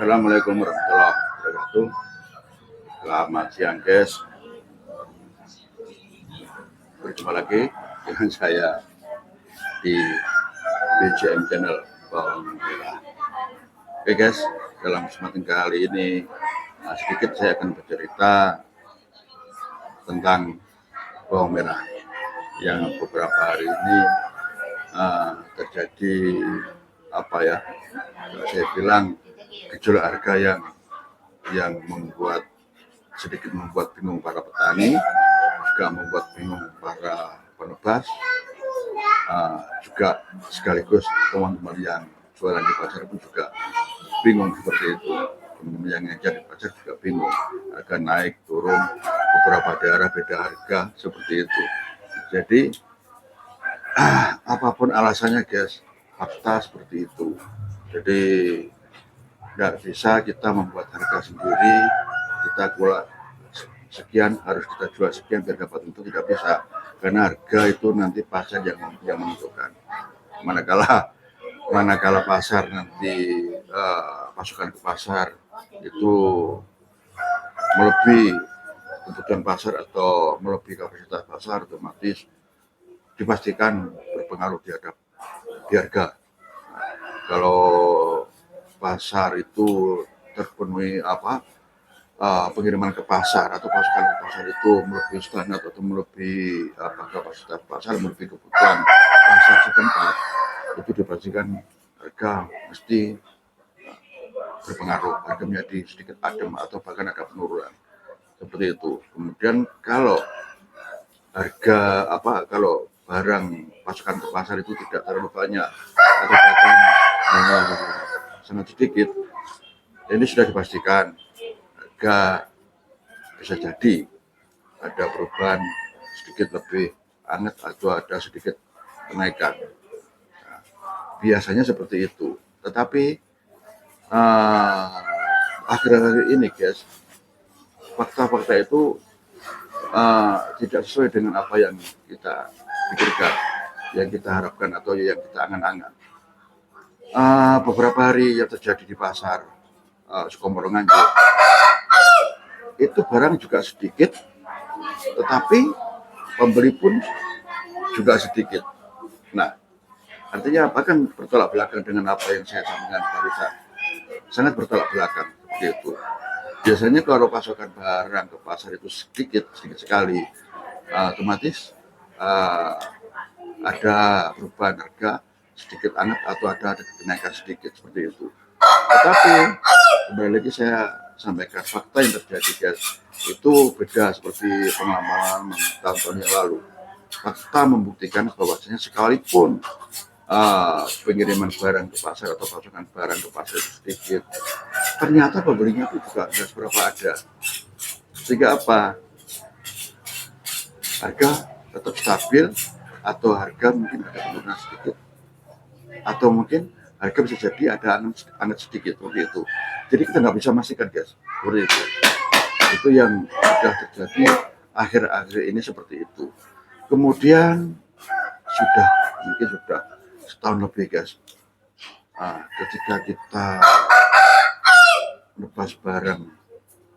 Assalamualaikum warahmatullahi wabarakatuh. Selamat siang, guys. Berjumpa lagi dengan saya di BJM Channel Bawang Merah. Oke, guys, dalam kesempatan kali ini sedikit saya akan bercerita tentang bawang merah yang beberapa hari ini terjadi saya bilang gejolak harga yang sedikit membuat bingung para petani, juga membuat bingung para penebas, juga sekaligus teman-teman yang jualan di pasar pun juga bingung seperti itu. Teman-teman yang ngajar di pasar juga bingung, harga naik turun, beberapa daerah beda harga seperti itu. Jadi apapun alasannya, guys, fakta seperti itu. Jadi nggak bisa kita membuat harga sendiri, kita pula sekian harus kita jual sekian biar dapat untung, tidak bisa, karena harga itu nanti pasar yang menentukan. Manakala pasar nanti pasukan ke pasar itu melebihi kebutuhan pasar atau melebihi kapasitas pasar, otomatis dipastikan berpengaruh di harga. Kalau pasar itu terpenuhi pengiriman ke pasar atau pasukan ke pasar itu melebihi standar atau melebihi kapasitas pasar, melebihi kebutuhan pasar setempat, itu dipastikan harga mesti berpengaruh, harga menjadi sedikit adem atau bahkan ada penurunan seperti itu. Kemudian kalau barang pasukan ke pasar itu tidak terlalu banyak atau bahkan sangat sedikit, ini sudah dipastikan harga bisa jadi ada perubahan sedikit lebih hangat atau ada sedikit kenaikan. Nah, biasanya seperti itu. Tetapi akhir-akhir ini, guys, fakta-fakta itu tidak sesuai dengan apa yang kita pikirkan, yang kita harapkan atau yang kita angan-angan. Beberapa hari yang terjadi di pasar Sukomorongan itu barang juga sedikit, tetapi pembeli pun juga sedikit. Nah, artinya apa? Kan bertolak belakang dengan apa yang saya sampaikan barusan, sangat bertolak belakang seperti itu. Biasanya kalau pasokan barang ke pasar itu sedikit sekali, otomatis ada perubahan harga sedikit hangat atau ada kenaikan sedikit seperti itu. Tetapi kembali lagi saya sampaikan fakta yang terjadi, guys, itu beda seperti pengalaman tahun-tahun yang lalu. Fakta membuktikan bahwasanya sekalipun pengiriman barang ke pasar atau pasokan barang ke pasar itu sedikit, ternyata pembelinya itu juga tidak seberapa ada. Sehingga apa? Harga tetap stabil atau harga mungkin ada penurunan sedikit, atau mungkin harga bisa jadi ada hangat sedikit seperti itu. Jadi kita nggak bisa memastikan, guys, seperti itu. Itu yang sudah terjadi akhir-akhir ini seperti itu. Kemudian mungkin sudah setahun lebih, guys, ketika kita lepas barang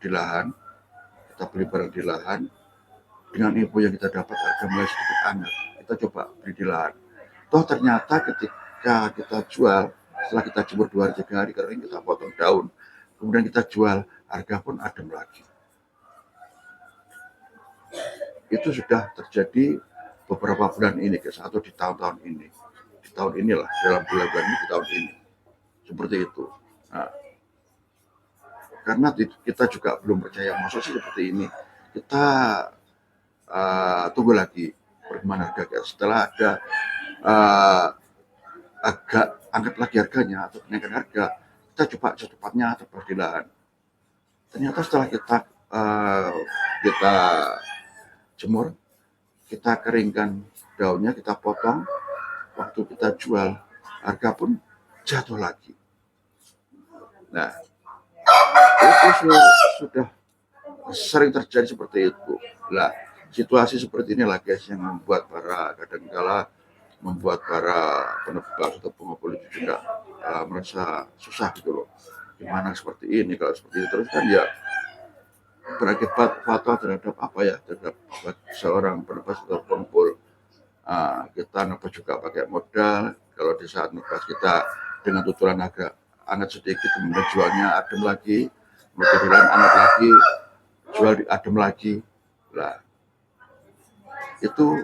di lahan, kita beli barang di lahan, dengan info yang kita dapat harga mulai sedikit hangat, kita coba beli di lahan. Toh ternyata ketika kita jual, setelah kita jemur 2 hari 3 hari kering, kita potong daun, kemudian kita jual, harga pun adem lagi. Itu sudah terjadi beberapa bulan ini, guys, atau di tahun-tahun ini. Di tahun inilah, dalam bulan-bulan ini, di tahun ini. Seperti itu. Nah, karena kita juga belum percaya, maksudnya seperti ini. Kita tunggu lagi perkembangan harga, guys. Setelah ada agak angkat lagi harganya atau kenaikan harga, kita coba secepatnya tebar di lahan. Ternyata setelah kita jemur, kita keringkan daunnya, kita potong, waktu kita jual, harga pun jatuh lagi. Nah, itu sudah sering terjadi seperti itu. Nah, situasi seperti inilah, guys, yang membuat para penebas atau pengobrol itu juga merasa susah gitu loh. gimana seperti ini, kalau seperti itu terus kan ya berakibat fatal terhadap apa ya, terhadap seorang penerbang atau pengepul. Kita nebas juga pakai modal, kalau di saat nebas kita dengan tutulan agak anget sedikit, kemudian jualnya adem lagi, kemudian anget lagi, jual di adem lagi. Nah, itu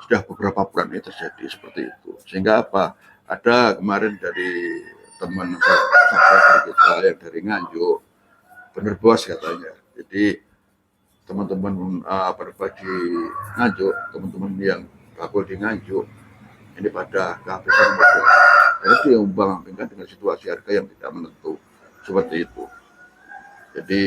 sudah beberapa bulan ini terjadi seperti itu. Sehingga apa? Ada kemarin dari teman subscriber kita yang dari Nganjuk, bener bos katanya. Jadi teman-teman penerbang di Nganjuk, teman-teman yang bakul di Nganjuk, ini pada kehabisan modal. Karena itu yang membangkangkan dengan situasi harga yang tidak menentu seperti itu. Jadi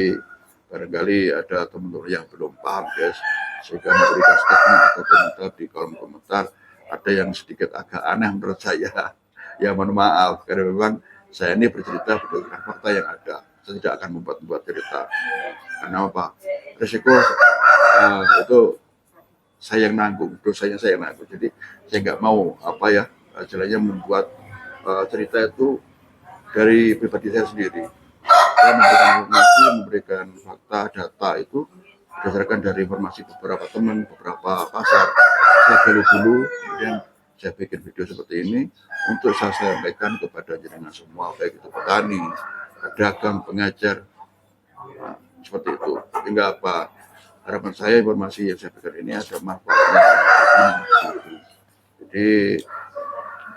barangkali ada teman-teman yang belum paham, guys, sehingga memberikan statement atau komentar di kolom komentar ada yang sedikit agak aneh menurut saya. Ya mohon maaf, karena memang saya ini bercerita berdasarkan fakta yang ada. Saya tidak akan membuat cerita. Karena apa? Risiko itu saya yang nanggung, dosanya saya yang nanggung. Jadi saya nggak mau apa ya, istilahnya membuat cerita itu dari pribadi saya sendiri. Saya memberikan informasi, memberikan fakta, data itu berdasarkan dari informasi beberapa teman, beberapa pasar. Saya gali dulu, kemudian saya bikin video seperti ini untuk saya sampaikan kepada jenengan semua, baik itu petani, pedagang, pengajar, seperti itu. Hingga apa? Harapan saya informasi yang saya berikan ini ada manfaatnya. Jadi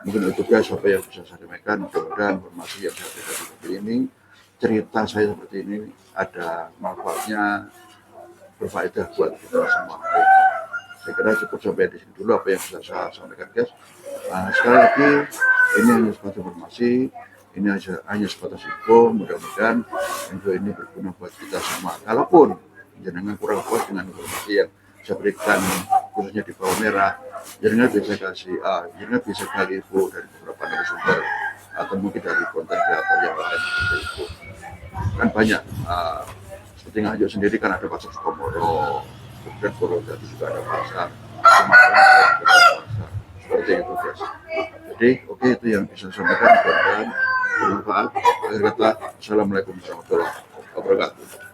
mungkin itu guys apa yang bisa saya sampaikan. Mudah-mudahan informasi yang saya berikan seperti ini, cerita saya seperti ini ada manfaatnya, berfaedah buat kita semua. Saya kira cukup sampai di sini dulu apa yang bisa saya sampaikan, guys. Sekali lagi ini hanya sebatas informasi, ini hanya sebatas info. Mudah-mudahan info ini berguna buat kita semua. Kalaupun jenengan kurang puas dengan informasi yang saya berikan, khususnya di bawah merah, jenengan bisa kasih jenengan bisa gali info dari beberapa narasumber atau mungkin dari konten kreator yang lain seperti itu. Kan banyak, seperti Nganjuk sendiri kan ada pasar Sukomoro, kemudian Purwodadi juga ada pasar, Sumatera juga ada pasar, seperti itu guys. Jadi oke, itu yang bisa saya sampaikan, mudah-mudahan bermanfaat. Akhir kata, Assalamualaikum warahmatullahi wabarakatuh.